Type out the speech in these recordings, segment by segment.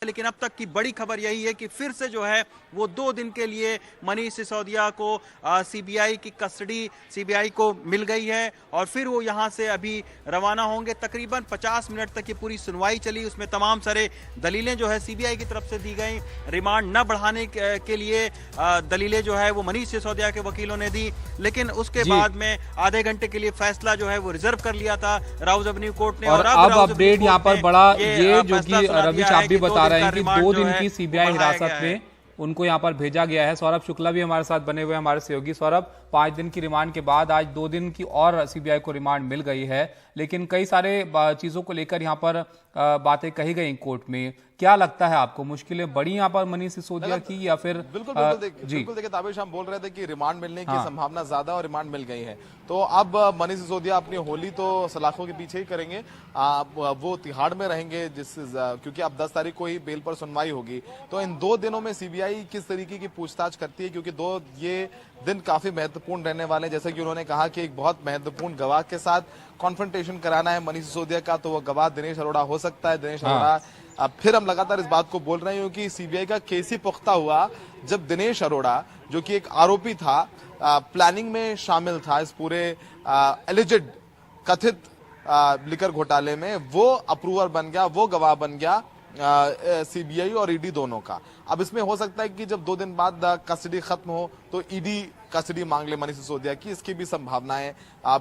लेकिन अब तक की बड़ी खबर यही है कि फिर से जो है वो 2 दिन के लिए मनीष सिसोदिया को सीबीआई की कस्टडी सीबीआई को मिल गई है और फिर वो यहां से अभी रवाना होंगे। तकरीबन 50 मिनट तक ये पूरी सुनवाई चली, उसमें तमाम सारे दलीलें जो है सीबीआई की तरफ से दी गई। रिमांड न बढ़ाने के लिए दलीलें जो है वो मनीष सिसोदिया के वकीलों ने दी, लेकिन उसके बाद में आधे घंटे के लिए फैसला जो है वो रिजर्व कर लिया था राउज एवेन्यू कोर्ट ने। और अब अपडेट यहाँ पर बड़ा ये जो कि रविश आप भी बता रहे हैं कि 2 दिन की सीबीआई हिरासत में उनको यहाँ पर भेजा गया है। सौरभ शुक्ला भी हमारे साथ बने हुए हैं, हमारे सहयोगी। सौरभ, 5 दिन की रिमांड के बाद आज 2 दिन की और सीबीआई को रिमांड मिल गई है, लेकिन कई सारे चीजों को लेकर यहाँ पर बातें कही गई कोर्ट में। क्या लगता है आपको, मुश्किलें बढ़ी यहाँ पर मनीष सिसोदिया की या फिर? बिल्कुल देखिए ताबिश, हम बोल रहे थे कि रिमांड मिलने की संभावना ज्यादा और रिमांड मिल गई है, तो अब मनीष सिसोदिया अपनी होली तो सलाखों के पीछे ही करेंगे। वो तिहाड़ में रहेंगे क्योंकि अब 10 तारीख को ही बेल पर सुनवाई होगी। तो इन 2 दिनों में सीबीआई किस तरीके की पूछताछ करती है, क्योंकि ये दिन काफी महत्वपूर्ण रहने वाले हैं। जैसे कि उन्होंने कहा कि एक बहुत महत्वपूर्ण गवाह के साथ कॉन्फ्रंटेशन कराना है मनीष सिसोदिया का, तो वो गवाह दिनेश अरोड़ा हो सकता है। दिनेश अरोड़ा, अब फिर हम लगातार इस बात को बोल रहे हैं कि सीबीआई का केस ही पुख्ता हुआ जब दिनेश अरोड़ा, जो कि एक आरोपी था, प्लानिंग में शामिल था इस पूरे एलिजेड कथित लिकर घोटाले में, वो अप्रूवर बन गया, वो गवाह बन गया सीबीआई और ईडी दोनों का। अब इसमें हो सकता है कि जब 2 दिन बाद कस्टडी खत्म हो तो ईडी कस्टडी मांग ले मनीष सिसोदिया की, इसकी भी संभावनाएं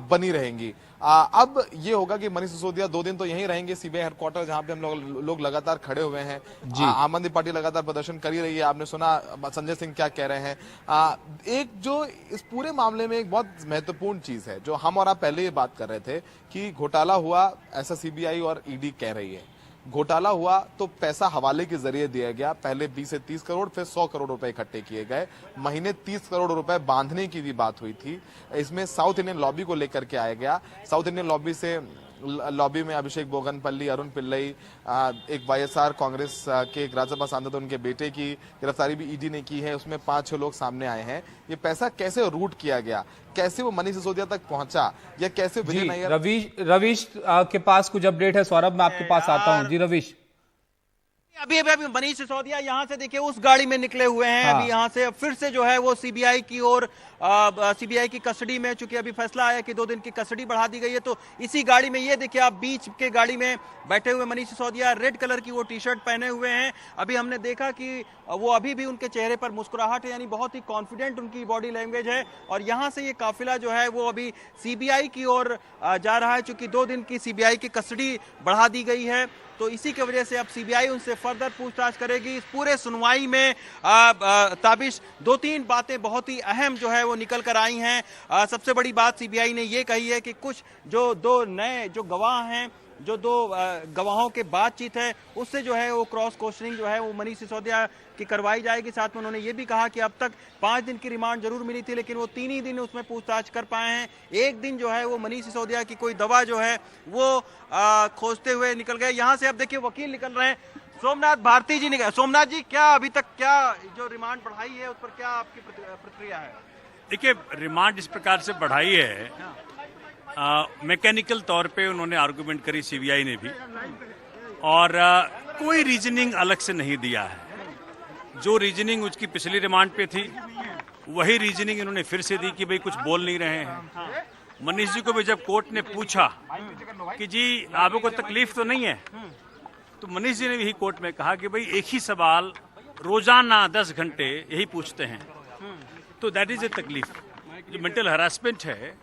बनी रहेंगी। अब ये होगा कि मनीष सिसोदिया 2 दिन तो यहीं रहेंगे सीबीआई हेडक्वार्टर, जहां पे हम लोग लगातार खड़े हुए हैं। आम आदमी पार्टी लगातार प्रदर्शन कर ही रही है। आपने सुना संजय सिंह क्या कह रहे हैं। एक जो इस पूरे मामले में एक बहुत महत्वपूर्ण चीज है, जो हम और आप पहले ये बात कर रहे थे कि घोटाला हुआ, ऐसा सीबीआई और ईडी कह रही है। घोटाला हुआ तो पैसा हवाले के जरिए दिया गया, पहले 20 से 30 करोड़, फिर 100 करोड़ रुपए इकट्ठे किए गए, महीने 30 करोड़ रुपए बांधने की भी बात हुई थी। इसमें साउथ इंडियन लॉबी को लेकर के आया गया। साउथ इंडियन लॉबी में अभिषेक बोगनपल्ली, अरुण पिल्लई, एक वाईएसआर कांग्रेस के एक राज्यसभा सांसद, उनके बेटे की गिरफ्तारी भी ईडी ने की है। उसमें 5-6 लोग सामने आए हैं। ये पैसा कैसे रूट किया गया, कैसे वो मनीष सिसोदिया तक पहुंचा, या कैसे विजय नायर। रविश के पास कुछ अपडेट है। सौरभ, मैं आपके पास आता हूं। जी रविश। अभी मनीष सिसोदिया यहां से देखिए उस गाड़ी में निकले हुए हैं। अभी यहां से फिर से जो है वो सीबीआई की ओर, सीबीआई की कस्टडी में, चूंकि अभी फैसला आया कि 2 दिन की कस्टडी बढ़ा दी गई है, तो इसी गाड़ी में ये देखिए आप बीच के गाड़ी में बैठे हुए मनीष सिसोदिया, रेड कलर की वो टी-शर्ट पहने हुए हैं। अभी हमने देखा कि वो अभी भी उनके चेहरे पर मुस्कुराहट है, यानी बहुत ही कॉन्फिडेंट उनकी बॉडी लैंग्वेज है। और यहां से ये काफिला जो है वो अभी सीबीआई की ओर जा रहा है, चूंकि 2 दिन की सीबीआई की कस्टडी बढ़ा दी गई है, तो इसी की वजह से अब सीबीआई उनसे फर्दर पूछताछ करेगी। इस पूरे सुनवाई में ताबिश 2-3 बातें बहुत ही अहम जो है वो निकल कर आई हैं। सबसे बड़ी बात सीबीआई ने ये कही है कि कुछ जो 2 नए जो गवाह हैं, जो 2 गवाहों के बातचीत है, उससे जो है वो क्रॉस क्वेश्चनिंग जो है वो मनीष सिसोदिया की करवाई जाएगी। साथ में उन्होंने ये भी कहा कि अब तक 5 दिन की रिमांड जरूर मिली थी, लेकिन वो 3 ही दिन उसमें पूछताछ कर पाए हैं। एक दिन जो है वो मनीष सिसोदिया की कोई दवा जो है वो खोजते हुए निकल गए। यहाँ से अब देखिए वकील निकल रहे हैं, सोमनाथ भारती जी निकल। सोमनाथ जी, क्या अभी तक क्या जो रिमांड बढ़ाई है उस पर क्या आपकी प्रतिक्रिया है? देखिए, रिमांड इस प्रकार से बढ़ाई है, मैकेनिकल तौर पे उन्होंने आर्गुमेंट करी सीबीआई ने भी, और कोई रीजनिंग अलग से नहीं दिया है। जो रीजनिंग उसकी पिछली रिमांड पे थी वही रीजनिंग इन्होंने फिर से दी कि भाई कुछ बोल नहीं रहे हैं। मनीष जी को भी जब कोर्ट ने पूछा कि जी आपको तकलीफ तो नहीं है, तो मनीष जी ने भी कोर्ट में कहा कि भाई एक ही सवाल रोजाना 10 घंटे यही पूछते हैं, तो दैट इज ए तकलीफ। जो मेंटल हरासमेंट है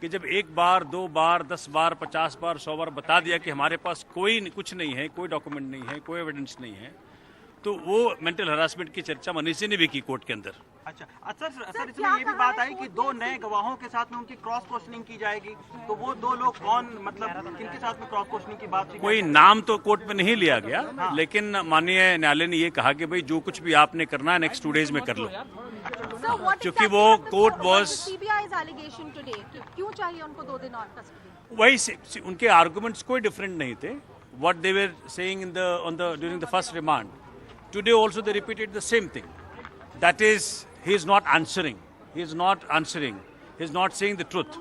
कि जब 1 बार 2 बार 10 बार 50 बार 100 बार बता दिया कि हमारे पास कुछ नहीं है, कोई डॉक्यूमेंट नहीं है, कोई एविडेंस नहीं है, तो वो मेंटल हरासमेंट की चर्चा मनीष जी ने भी की कोर्ट के अंदर। अच्छा सर, इसमें ये भी बात आई कि 2 नए गवाहों के साथ में उनकी क्रॉस क्वेश्चनिंग की जाएगी, तो वो 2 लोग कौन, मतलब किनके साथ में क्रॉस क्वेश्चनिंग की बात? कोई नाम तो कोर्ट में नहीं लिया गया, लेकिन माननीय न्यायालय ने ये कहा कि भाई जो कुछ भी आपने करना है नेक्स्ट 2 डेज में कर लो, क्योंकि वो कोर्ट वॉज क्यों चाहिए उनको 2 दिन और कस्टडी। वही उनके आर्गुमेंट्स कोई डिफरेंट नहीं थे। What they were saying during the first remand, today also they repeated the same thing, that is he is not answering, he is not saying the truth,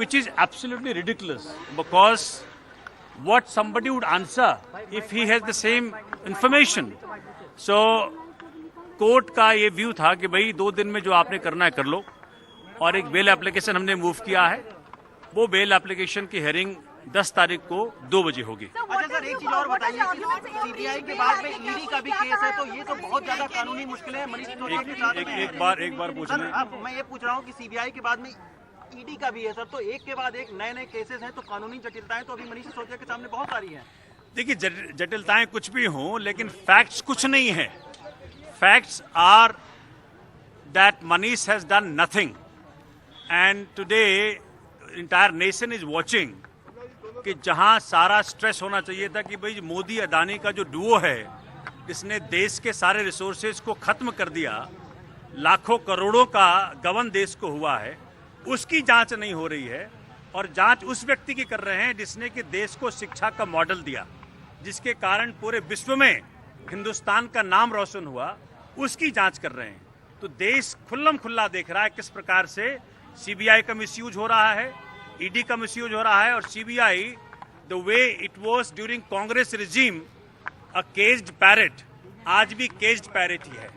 which is absolutely ridiculous, because what somebody would answer if he has the same information. So court का ये view था कि भाई 2 दिन में जो आपने करना है कर लो, और एक बेल एप्लीकेशन हमने मूव किया है। वो बेल एप्लीकेशन की हेयरिंग 10 तारीख को 2 बजे होगी। अच्छा सर, एक चीज और बताइए कि सीबीआई के बाद में ईडी का भी केस है, तो ये तो बहुत ज्यादा कानूनी मुश्किलें हैं मनीष सिसोदिया के साथ में। एक बार पूछ सर, लें। अब मैं ये पूछ रहा हूँ कि सीबीआई के बाद में ईडी का भी है सर, तो एक के बाद एक नए केसेस हैं, तो कानूनी जटिलताएं तो अभी मनीष सिसोदिया के सामने बहुत सारी हैं। देखिए, जटिलताएं कुछ भी हों, लेकिन फैक्ट्स कुछ नहीं है। Facts are that Manish has done nothing, and today entire nation is watching कि जहां सारा स्ट्रेस होना चाहिए था कि भाई मोदी अदानी का जो डुओ है, इसने देश के सारे रिसोर्सेज को खत्म कर दिया, लाखों करोड़ों का गबन देश को हुआ है, उसकी जांच नहीं हो रही है। और जांच उस व्यक्ति की कर रहे हैं जिसने कि देश को शिक्षा का मॉडल दिया, जिसके कारण पूरे विश्व में हिंदुस्तान का नाम रोशन हुआ, उसकी जांच कर रहे हैं। तो देश खुल्लम खुल्ला देख रहा है किस प्रकार से सीबीआई का मिसयूज हो रहा है, ईडी का मिसयूज हो रहा है, और CBI the way it was during Congress regime a caged parrot, आज भी केज्ड पैरेट ही है।